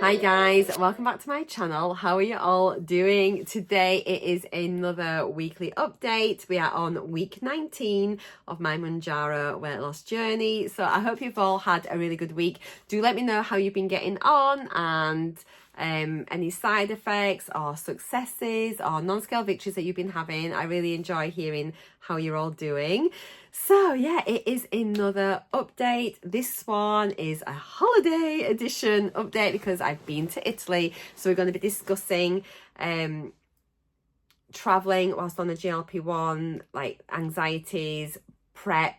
Hi guys, welcome back to my channel. How are you all doing? Today it is another weekly update. We are on week 19 of my Mounjaro weight loss journey. So I hope you've all had a really good week. Do let me know how you've been getting on and any side effects or successes or non-scale victories that you've been having. I really enjoy hearing how you're all doing. So yeah, it is another update. This one is a holiday edition update because I've been to Italy. So we're going to be discussing traveling whilst on a GLP-1, like anxieties, prep,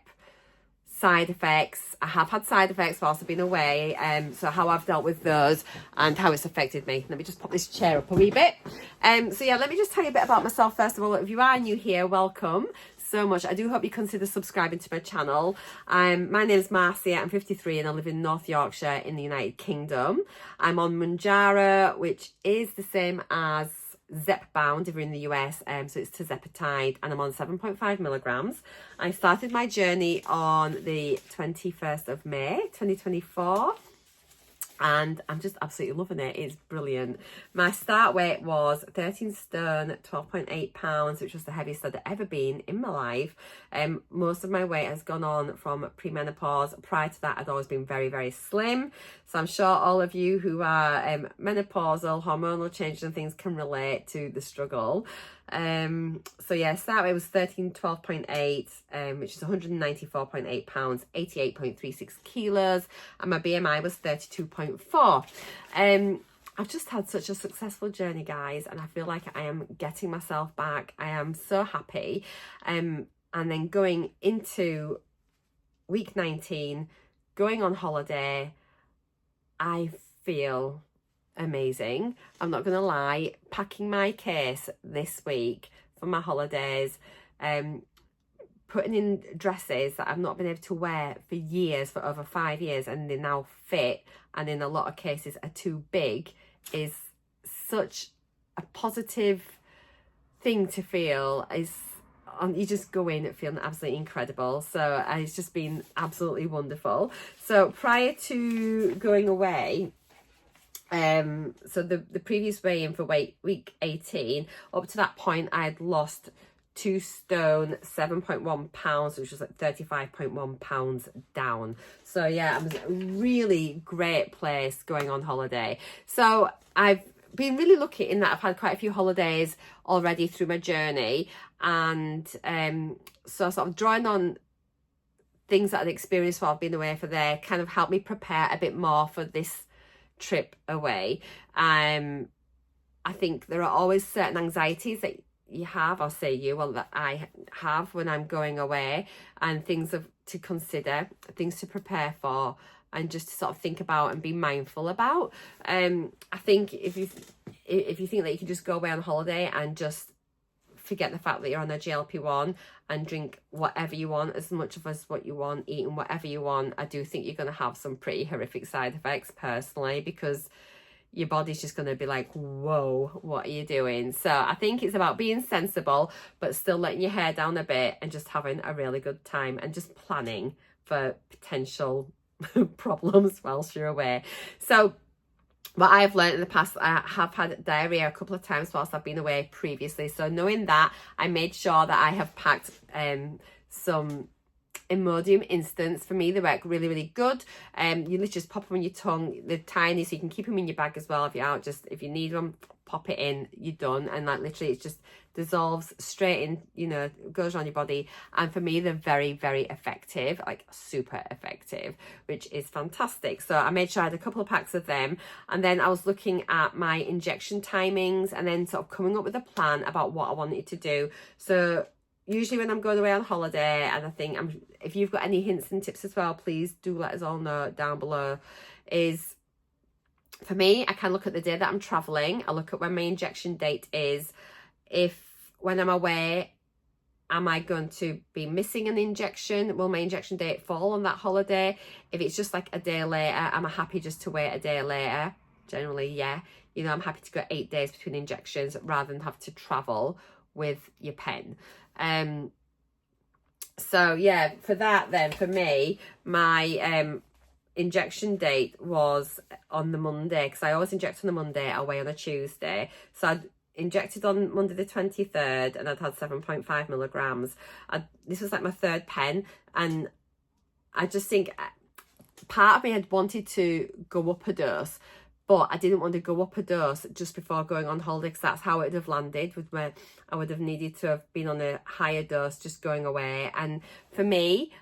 side effects. I have had side effects whilst I've been away, so how I've dealt with those and how it's affected me. Let me just pop this chair up a wee bit. So yeah, let me just tell you a bit about myself first of all. If you are new here, welcome so much. I do hope you consider subscribing to my channel. My name is Marcia, I'm 53 and I live in North Yorkshire in the United Kingdom. I'm on Mounjaro, which is the same as Zepbound if you're in the US, so it's tirzepatide, and I'm on 7.5 milligrams. I started my journey on the 21st of May 2024 and I'm just absolutely loving it. It's brilliant. My start weight was 13 stone, 12.8 pounds, which was the heaviest I'd ever been in my life. Most of my weight has gone on from premenopause. Prior to that, I'd always been very, very slim. So I'm sure all of you who are menopausal, hormonal changes and things can relate to the struggle. So yeah, start weight was 12.8, which is 194.8 pounds, 88.36 kilos, and my BMI was 32.4. I've just had such a successful journey, guys, and I feel like I am getting myself back. I am so happy. And then going into week 19, going on holiday, I feel amazing. I'm not gonna lie, packing my case this week for my holidays, putting in dresses that I've not been able to wear for years, for over 5 years, and they now fit and in a lot of cases are too big, is such a positive thing to feel. You just go in feeling absolutely incredible. So it's just been absolutely wonderful. So prior to going away, so the previous weigh-in for week 18, up to that point I had lost 2 stone 7.1 pounds, which was like 35.1 pounds down. So yeah, it was a really great place going on holiday. So I've been really lucky in that I've had quite a few holidays already through my journey, and so sort of drawing on things that I'd experienced while I've been away for there kind of helped me prepare a bit more for this trip away. I think there are always certain anxieties that you have, or say you, well, that I have when I'm going away, and things to consider, things to prepare for, and just to sort of think about and be mindful about. I think if you think that you can just go away on holiday and just forget the fact that you're on a GLP-1 and drink whatever you want, as much of as what you want, eating whatever you want, I do think you're going to have some pretty horrific side effects personally, because your body's just going to be like, whoa, what are you doing? So I think it's about being sensible, but still letting your hair down a bit and just having a really good time and just planning for potential problems whilst you're away. So what I've learned in the past, I have had diarrhea a couple of times whilst I've been away previously. So knowing that, I made sure that I have packed some Imodium Instants. For me, they work really, really good. You literally just pop them on your tongue. They're tiny, so you can keep them in your bag as well if you're out. Just if you need them, pop it in, you're done. And like literally it just dissolves straight in, you know, goes around your body. And for me, they're very, very effective, like super effective, which is fantastic. So I made sure I had a couple of packs of them, and then I was looking at my injection timings and then sort of coming up with a plan about what I wanted to do. So usually when I'm going away on holiday, and I think if you've got any hints and tips as well, please do let us all know down below. Is for me, I can look at the day that I'm traveling. I look at when my injection date is. If when I'm away, am I going to be missing an injection? Will my injection date fall on that holiday? If it's just like a day later, am I happy just to wait a day later? Generally, yeah. You know, I'm happy to go 8 days between injections rather than have to travel with your pen. So yeah, for that then, for me, my injection date was on the Monday, because I always inject on the Monday, I weigh on a Tuesday. So I'd injected on Monday the 23rd, and I'd had 7.5 milligrams. This was like my third pen, and I just think part of me had wanted to go up a dose, but I didn't want to go up a dose just before going on holiday, because that's how it would have landed, with where I would have needed to have been on a higher dose just going away. And for me,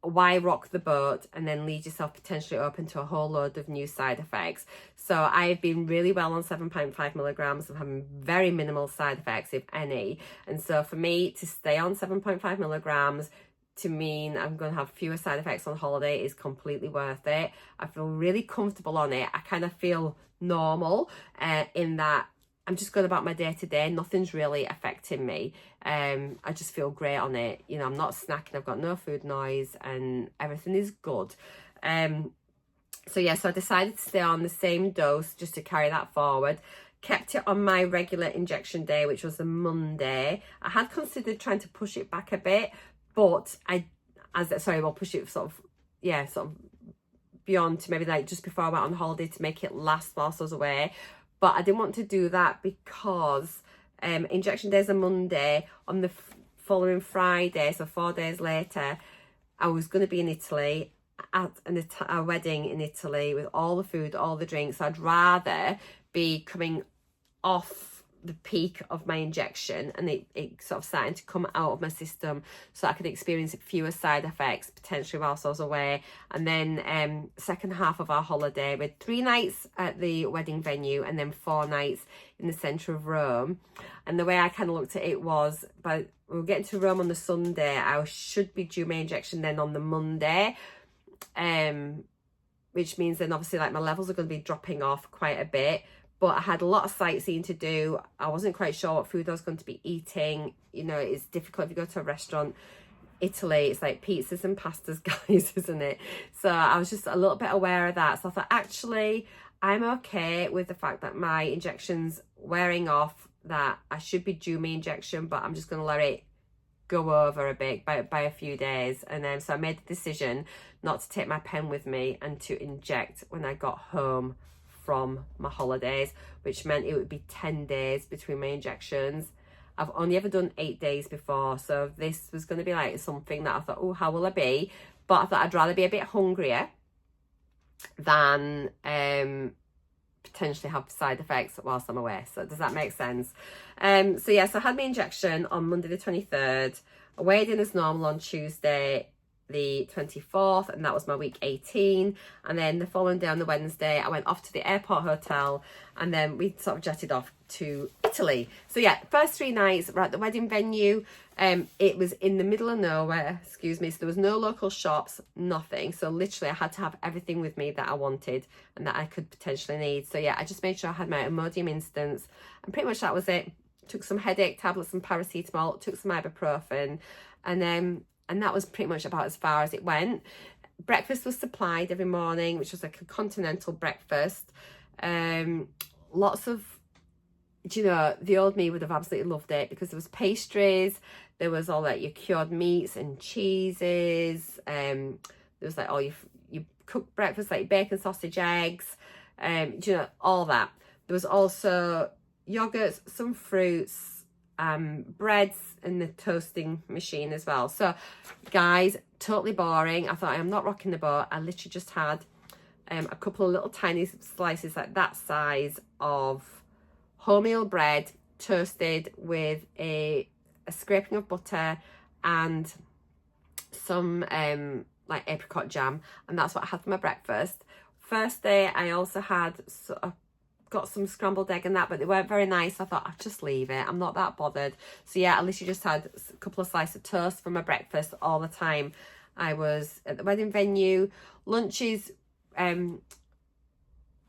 why rock the boat and then leave yourself potentially open to a whole load of new side effects? So I've been really well on 7.5 milligrams. I'm having very minimal side effects, if any. And so for me to stay on 7.5 milligrams to mean I'm going to have fewer side effects on holiday is completely worth it. I feel really comfortable on it. I kind of feel normal in that I'm just going about my day to day. Nothing's really affecting me. I just feel great on it. You know, I'm not snacking. I've got no food noise and everything is good. So yeah, so I decided to stay on the same dose just to carry that forward. Kept it on my regular injection day, which was the Monday. I had considered trying to push it back a bit, but push it sort of beyond to maybe like just before I went on holiday to make it last whilst I was away. But I didn't want to do that because injection day is a Monday. On the following Friday, so 4 days later, I was going to be in Italy at a wedding in Italy with all the food, all the drinks. I'd rather be coming off the peak of my injection and it sort of starting to come out of my system, so I could experience fewer side effects potentially whilst I was away. And then second half of our holiday with 3 nights at the wedding venue and then 4 nights in the centre of Rome. And the way I kind of looked at it was, by we were getting to Rome on the Sunday, I should be due my injection then on the Monday, which means then obviously like my levels are going to be dropping off quite a bit. But I had a lot of sightseeing to do. I wasn't quite sure what food I was going to be eating. You know, it's difficult if you go to a restaurant. Italy, it's like pizzas and pastas, guys, isn't it? So I was just a little bit aware of that. So I thought, actually, I'm okay with the fact that my injection's wearing off, that I should be due my injection, but I'm just going to let it go over a bit by a few days. And so I made the decision not to take my pen with me and to inject when I got home from my holidays, which meant it would be 10 days between my injections. I've only ever done 8 days before, so this was going to be like something that I thought, oh, how will I be? But I thought I'd rather be a bit hungrier than potentially have side effects whilst I'm away. So does that make sense? So yes, I had my injection on Monday the 23rd. I weighed in as normal on Tuesday the 24th, and that was my week 18. And then the following day on the Wednesday, I went off to the airport hotel, and then we sort of jetted off to Italy. So yeah, first 3 nights we're at the wedding venue. It was in the middle of nowhere, so there was no local shops, nothing. So literally I had to have everything with me that I wanted and that I could potentially need. So yeah, I just made sure I had my Imodium instance, and pretty much that was it. Took some headache tablets and paracetamol, took some ibuprofen, and that was pretty much about as far as it went. Breakfast was supplied every morning, which was like a continental breakfast. Lots of, you know, the old me would have absolutely loved it, because there was pastries, there was all like your cured meats and cheeses, there was like all your cooked breakfast, like bacon, sausage, eggs, you know, all that. There was also yogurts, some fruits, breads in the toasting machine as well. So guys, totally boring. I thought, I am not rocking the boat. I literally just had a couple of little tiny slices like that size of wholemeal bread toasted with a scraping of butter and some like apricot jam, and that's what I had for my breakfast. First day I also had got some scrambled egg and that, but they weren't very nice. I thought, I'll just leave it, I'm not that bothered. So yeah, at least you just had a couple of slices of toast for my breakfast all the time I was at the wedding venue. Lunches, there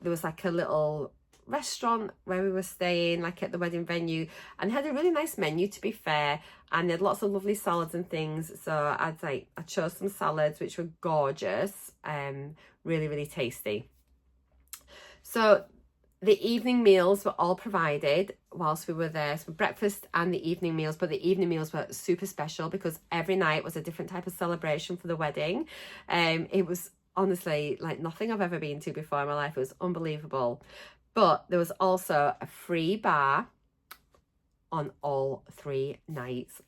was like a little restaurant where we were staying, like at the wedding venue, and they had a really nice menu, to be fair, and they had lots of lovely salads and things. So I chose some salads which were gorgeous, really, really tasty. So the evening meals were all provided whilst we were there, so breakfast and the evening meals. But the evening meals were super special because every night was a different type of celebration for the wedding. It was honestly like nothing I've ever been to before in my life. It was unbelievable. But there was also a free bar on all 3 nights.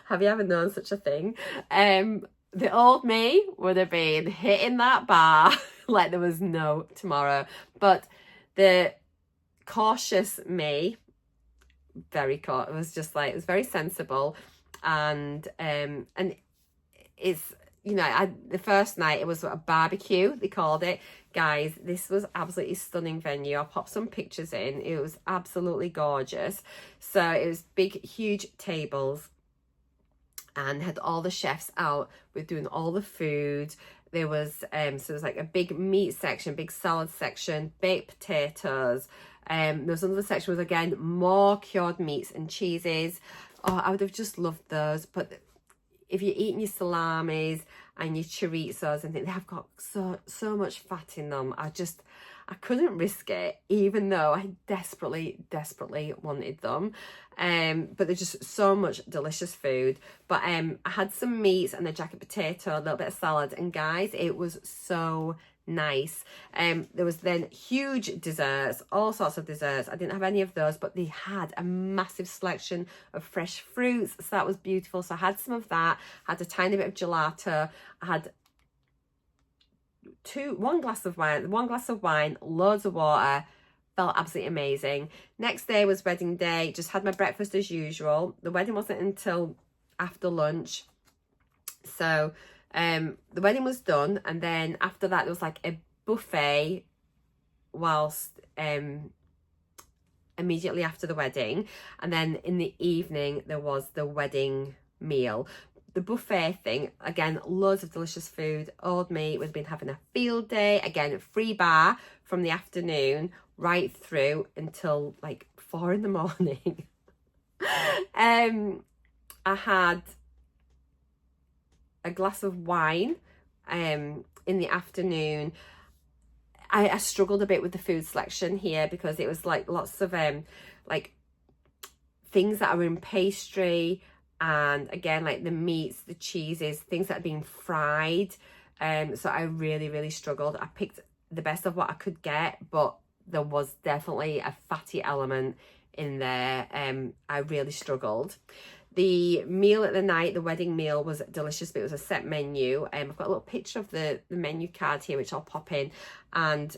Have you ever known such a thing? The old me would have been hitting that bar like there was no tomorrow. But the cautious me, it was just like, it was very sensible. And it's, you know, the first night it was a barbecue, they called it. Guys, this was absolutely stunning venue. I'll pop some pictures in. It was absolutely gorgeous. So it was big, huge tables, and had all the chefs out with doing all the food. There was so there was like a big meat section, big salad section, baked potatoes. There was another section with, again, more cured meats and cheeses. Oh, I would have just loved those. But if you're eating your salamis and your chorizos and things, they have got so much fat in them. I couldn't risk it, even though I desperately wanted them. But there's just so much delicious food. But I had some meats and a jacket potato, a little bit of salad, and guys, it was so nice. There was then huge desserts, all sorts of desserts. I didn't have any of those, but they had a massive selection of fresh fruits, so that was beautiful. So I had some of that, had a tiny bit of gelato, I had one glass of wine, loads of water. Felt absolutely amazing. Next day was wedding day. Just had my breakfast as usual. The wedding wasn't until after lunch, so the wedding was done, and then after that there was like a buffet whilst immediately after the wedding, and then in the evening there was the wedding meal. The buffet thing, again, loads of delicious food. Old me would have been having a field day. Again, free bar from the afternoon right through until like 4 in the morning. I had a glass of wine in the afternoon. I struggled a bit with the food selection here because it was like lots of like things that are in pastry, and again, like the meats, the cheeses, things that had been fried. So I really struggled. I picked the best of what I could get, but there was definitely a fatty element in there. I really struggled. The meal at the night, the wedding meal, was delicious, but it was a set menu. I've got a little picture of the menu card here, which I'll pop in. And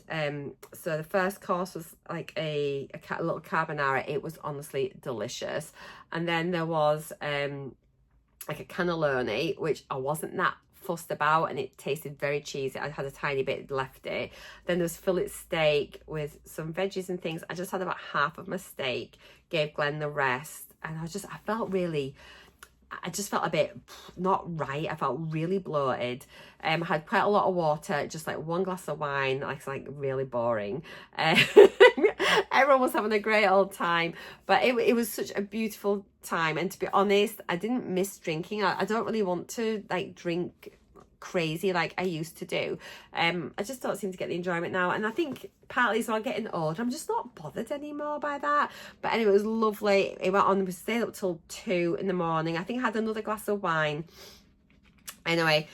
so the first course was like a little carbonara. It was honestly delicious. And then there was like a cannelloni, which I wasn't that fussed about, and it tasted very cheesy. I had a tiny bit left it. Then there was fillet steak with some veggies and things. I just had about half of my steak, gave Glenn the rest. And I just felt a bit not right. I felt really bloated. I had quite a lot of water, just like 1 glass of wine, like really boring. Everyone was having a great old time, but it was such a beautiful time. And to be honest, I didn't miss drinking. I don't really want to like drink crazy like I used to do. I just don't seem to get the enjoyment now, and I think partly so I'm getting older, I'm just not bothered anymore by that. But anyway, it was lovely. It went on, we stayed up till 2 in the morning. I think I had another glass of wine. Anyway,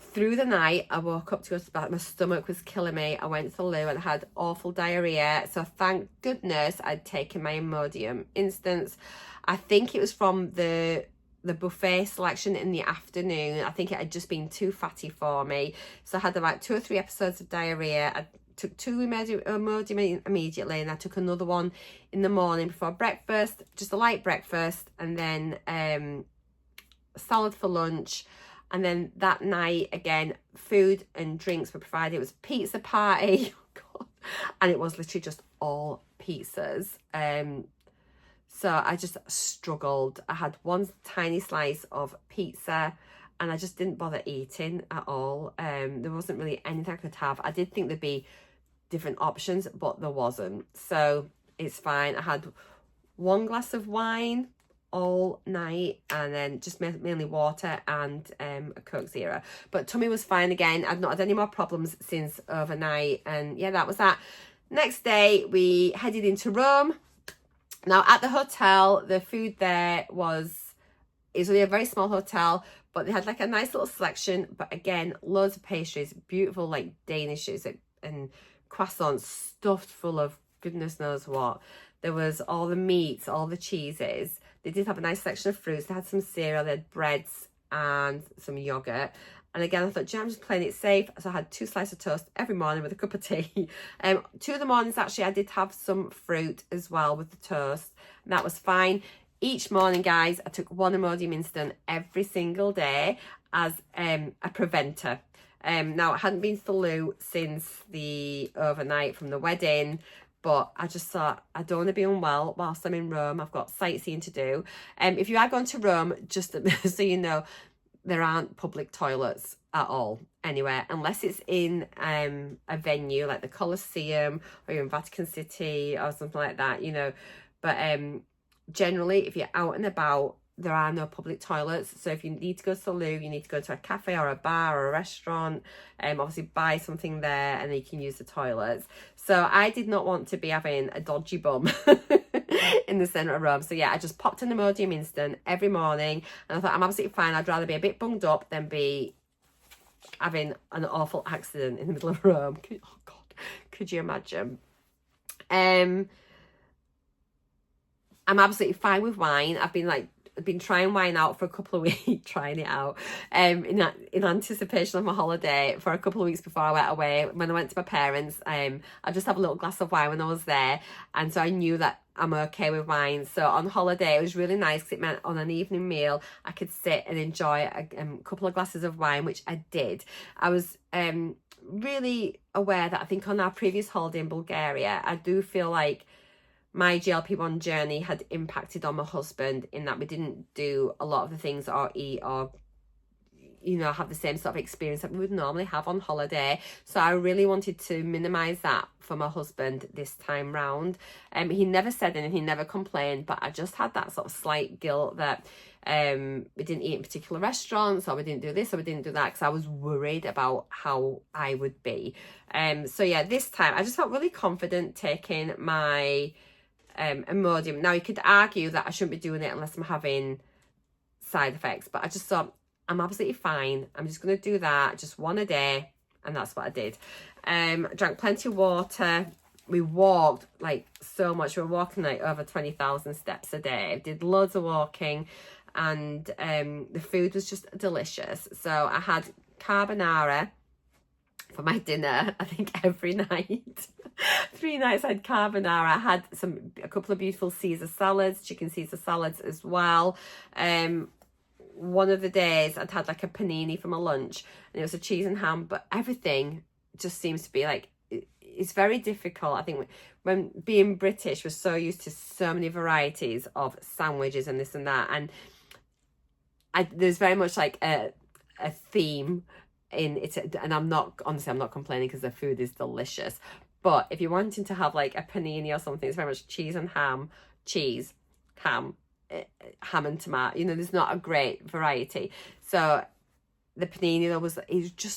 through the night I woke up to go to bed. My stomach was killing me. I went to the loo and I had awful diarrhea, so thank goodness I'd taken my Imodium Instance. I think it was from the buffet selection in the afternoon. I think it had just been too fatty for me, so I had about 2 or 3 episodes of diarrhea. I took 2 Imodium immediately, and I took another one in the morning before breakfast, just a light breakfast, and then salad for lunch. And then that night, again, food and drinks were provided. It was a pizza party. Oh God. And it was literally just all pizzas. So I just struggled. I had one tiny slice of pizza and I just didn't bother eating at all. There wasn't really anything I could have. I did think there'd be different options, but there wasn't. So it's fine. I had 1 glass of wine all night, and then just mainly water and a Coke Zero. But tummy was fine again. I've not had any more problems since overnight. And yeah, that was that. Next day, we headed into Rome. Now, at the hotel, the food there was, It's only a very small hotel, but they had like a nice little selection. But again, loads of pastries, beautiful like Danishes and croissants stuffed full of goodness knows what. There was all the meats, all the cheeses. They did have a nice selection of fruits. They had some cereal, they had breads and some yogurt. And again, I thought, I'm just playing it safe. So I had 2 slices of toast every morning with a cup of tea. 2 of the mornings, actually, I did have some fruit as well with the toast. And that was fine. Each morning, guys, I took 1 Imodium Instant every single day as a preventer. Now, I hadn't been to the loo since the overnight from the wedding, but I just thought, I don't want to be unwell whilst I'm in Rome. I've got sightseeing to do. If you are going to Rome, just so you know, there aren't public toilets at all anywhere, unless it's in a venue like the Colosseum or you're in Vatican City or something like that, you know. But generally, if you're out and about, there are no public toilets. So if you need to go to the loo, you need to go to a cafe or a bar or a restaurant, obviously buy something there and then you can use the toilets. So I did not want to be having a dodgy bum in the centre of Rome. So yeah, I just popped an Imodium Instant every morning and I thought, I'm absolutely fine. I'd rather be a bit bunged up than be having an awful accident in the middle of Rome. Oh God, could you imagine? I'm absolutely fine with wine. I've been trying wine out for a couple of weeks, trying it out in anticipation of my holiday for a couple of weeks before I went away. When I went to my parents, I just have a little glass of wine when I was there, and so I knew that I'm okay with wine. So on holiday, it was really nice because it meant on an evening meal, I could sit and enjoy a couple of glasses of wine, which I did. I was really aware that I think on our previous holiday in Bulgaria, I do feel like my GLP-1 journey had impacted on my husband in that we didn't do a lot of the things or eat or, you know, have the same sort of experience that we would normally have on holiday. So I really wanted to minimise that for my husband this time round. He never said anything, he never complained, but I just had that sort of slight guilt that we didn't eat in particular restaurants, or we didn't do this, or we didn't do that, because I was worried about how I would be. So yeah, this time I just felt really confident taking my Imodium. Now you could argue that I shouldn't be doing it unless I'm having side effects, but I just thought, I'm absolutely fine. I'm just going to do that, just 1 a day, and that's what I did. I drank plenty of water. We walked like so much. We were walking like over 20,000 steps a day. Did loads of walking, and the food was just delicious. So I had carbonara for my dinner, I think every night. 3 nights I had carbonara. I had a couple of beautiful Caesar salads, chicken Caesar salads as well. One of the days I'd had like a panini for my lunch, and it was a cheese and ham, but everything just seems to be like, it's very difficult. I think when being British, we're so used to so many varieties of sandwiches and this and that, and there's very much like a theme in it, and I'm not complaining because the food is delicious. But if you're wanting to have like a panini or something, it's very much cheese and ham, ham and tomato. You know, there's not a great variety. So the panini though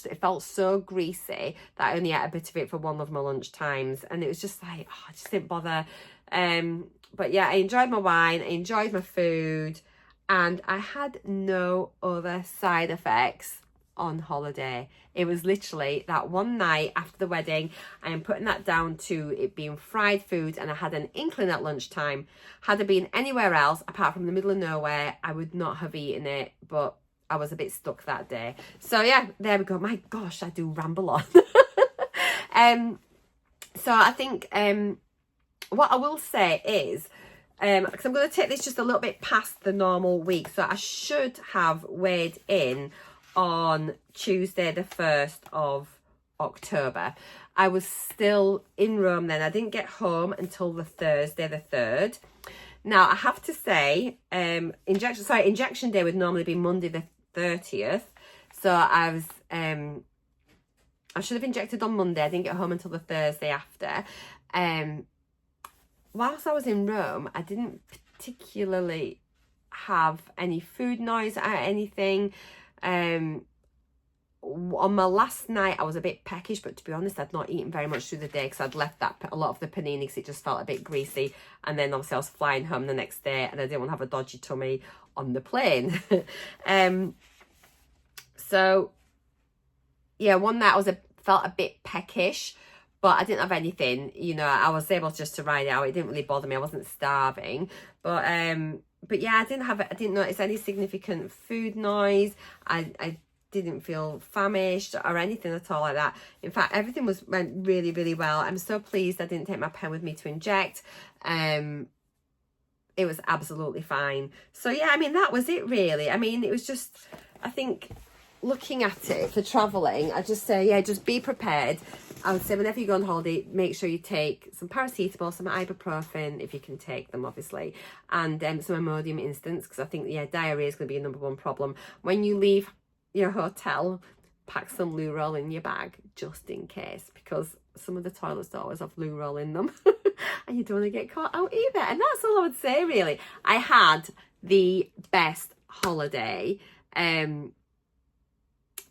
it felt so greasy that I only ate a bit of it for one of my lunch times, and it was just like, oh, I just didn't bother. But yeah, I enjoyed my wine, I enjoyed my food, and I had no other side effects on holiday. It was literally that one night after the wedding. I am putting that down to it being fried food, and I had an inkling at lunchtime. Had I been anywhere else apart from the middle of nowhere, I would not have eaten it, but I was a bit stuck that day. So yeah, there we go. My gosh, I do ramble on. So I think what I will say is, because I'm going to take this just a little bit past the normal week, so I should have weighed in on Tuesday the 1st of October. I was still in Rome then. I didn't get home until the Thursday the 3rd. Now I have to say, injection day would normally be Monday the 30th. So I should have injected on Monday. I didn't get home until the Thursday after. Whilst I was in Rome, I didn't particularly have any food noise or anything. On my last night I was a bit peckish, but to be honest I'd not eaten very much through the day because I'd left a lot of the panini because it just felt a bit greasy, and then obviously I was flying home the next day and I didn't want to have a dodgy tummy on the plane. So yeah, one night I felt a bit peckish, but I didn't have anything, you know. I was able just to ride it out. It didn't really bother me. I wasn't starving. But yeah, I didn't notice any significant food noise. I didn't feel famished or anything at all like that. In fact, everything went really, really well. I'm so pleased I didn't take my pen with me to inject. It was absolutely fine. So yeah, I mean, that was it really. I mean, it was just, I think, looking at it for traveling, I just say, yeah, just be prepared. I would say whenever you go on holiday, make sure you take some paracetamol, some ibuprofen, if you can take them, obviously, and some Imodium instants, because I think, yeah, diarrhea is going to be a number 1 problem. When you leave your hotel, pack some loo roll in your bag, just in case, because some of the toilets don't always have loo roll in them, and you don't want to get caught out either. And that's all I would say, really. I had the best holiday.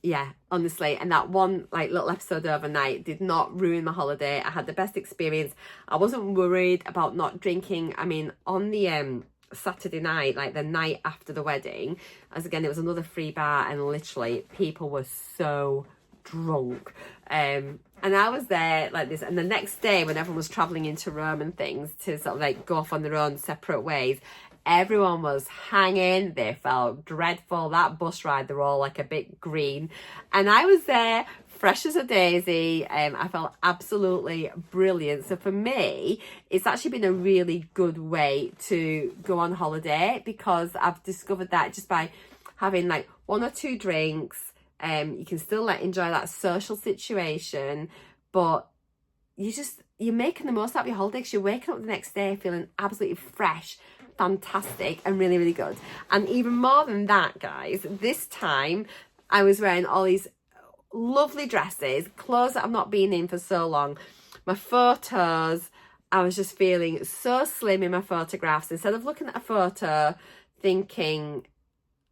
Yeah, honestly, and that one like little episode overnight did not ruin my holiday. I had the best experience. I wasn't worried about not drinking. I mean, on the Saturday night, like the night after the wedding, as again, it was another free bar, and literally people were so drunk. And I was there like this, and the next day when everyone was traveling into Rome and things to sort of like go off on their own separate ways, everyone was hanging. They felt dreadful. That bus ride, they're all like a bit green. And I was there, fresh as a daisy. I felt absolutely brilliant. So for me, it's actually been a really good way to go on holiday, because I've discovered that just by having like 1 or 2 drinks, you can still like enjoy that social situation, but you're making the most out of your holiday, because you're waking up the next day feeling absolutely fresh, fantastic, and really, really good. And even more than that, guys, this time I was wearing all these lovely dresses, clothes that I've not been in for so long. My photos, I was just feeling so slim in my photographs. Instead of looking at a photo thinking,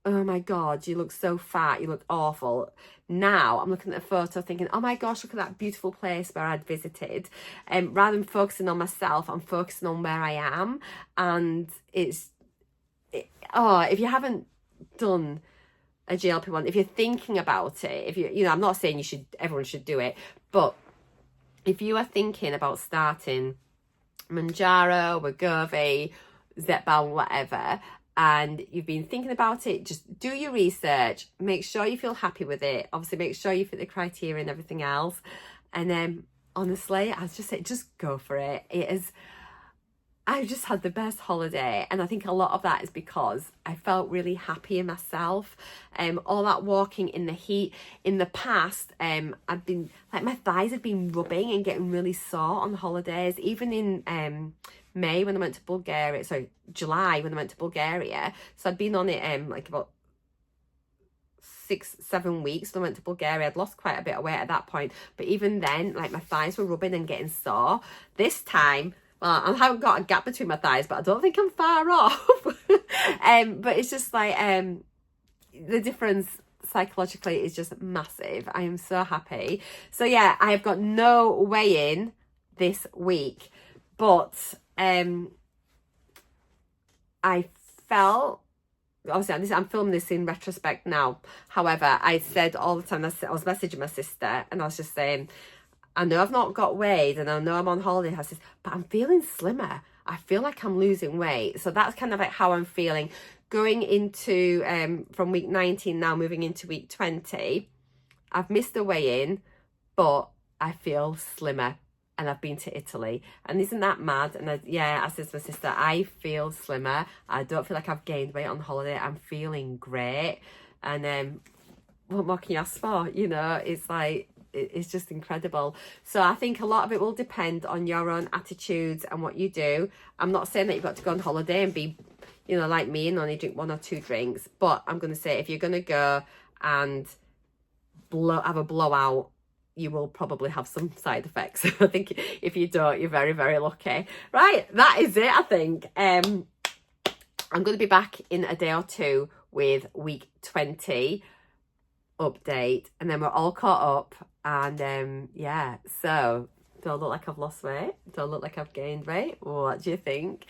oh my God, you look so fat, you look awful, now I'm looking at a photo thinking, oh my gosh, look at that beautiful place where I'd visited. Rather than focusing on myself, I'm focusing on where I am. And if you haven't done a GLP-1, if you're thinking about it, I'm not saying everyone should do it, but if you are thinking about starting Mounjaro, Wegovy, Zepbound, whatever, and you've been thinking about it, just do your research, make sure you feel happy with it, obviously make sure you fit the criteria and everything else, and then honestly, I just say, just go for it. I've just had the best holiday, and I think a lot of that is because I felt really happy in myself. All that walking in the heat. In the past, I'd been like, my thighs had been rubbing and getting really sore on holidays, even in May when I went to Bulgaria, July when I went to Bulgaria. So I'd been on it like about 6-7 weeks when I went to Bulgaria. I'd lost quite a bit of weight at that point, but even then, like, my thighs were rubbing and getting sore. This time, well, I haven't got a gap between my thighs, but I don't think I'm far off. But it's just like the difference psychologically is just massive. I am so happy. So yeah, I have got no weigh-in this week, but I felt, obviously I'm filming this in retrospect now. However, I said all the time, I was messaging my sister and I was just saying, I know I've not got weighed and I know I'm on holiday, but I'm feeling slimmer. I feel like I'm losing weight. So that's kind of like how I'm feeling. Going into, from week 19 now, moving into week 20, I've missed a weigh-in, but I feel slimmer. And I've been to Italy, and isn't that mad? And I said to my sister, I feel slimmer. I don't feel like I've gained weight on holiday. I'm feeling great. And what more can you ask for? You know, it's like, it's just incredible. So I think a lot of it will depend on your own attitudes and what you do. I'm not saying that you've got to go on holiday and be, you know, like me and only drink 1 or 2 drinks. But I'm going to say, if you're going to go and have a blowout, you will probably have some side effects. I think if you don't, you're very, very lucky. Right, that is it, I think. I'm going to be back in a day or 2 with week 20 update, and then we're all caught up. And yeah, so do I look like I've lost weight? Do I look like I've gained weight? What do you think?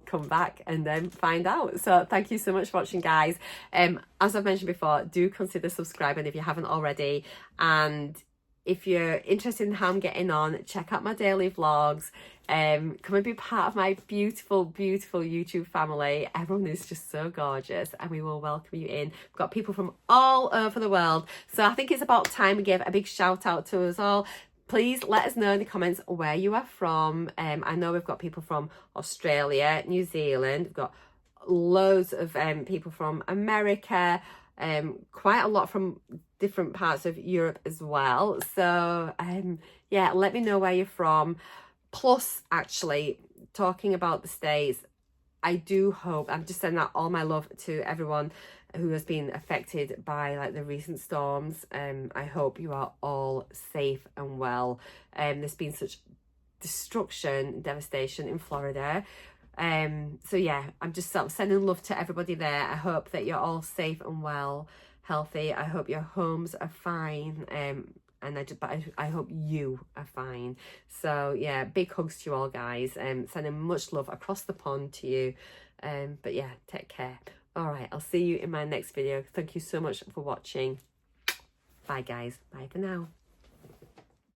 come back and then find out. So thank you so much for watching, guys. As I've mentioned before, do consider subscribing if you haven't already, and if you're interested in how I'm getting on, check out my daily vlogs. Come and be part of my beautiful, beautiful YouTube family. Everyone is just so gorgeous and we will welcome you in. We've got people from all over the world. So I think it's about time we give a big shout out to us all. Please let us know in the comments where you are from. I know we've got people from Australia, New Zealand. We've got loads of people from America, quite a lot from different parts of Europe as well. So yeah, let me know where you're from. Plus, actually, talking about the States, I do hope, I'm just sending out all my love to everyone who has been affected by like the recent storms. I hope you are all safe and well. There's been such destruction and devastation in Florida. So yeah, I'm just sort of sending love to everybody there. I hope that you're all safe and well, healthy. I hope your homes are fine. And I hope you are fine. So yeah, big hugs to you all, guys. Sending much love across the pond to you. But yeah, take care. All right, I'll see you in my next video. Thank you so much for watching. Bye, guys. Bye for now.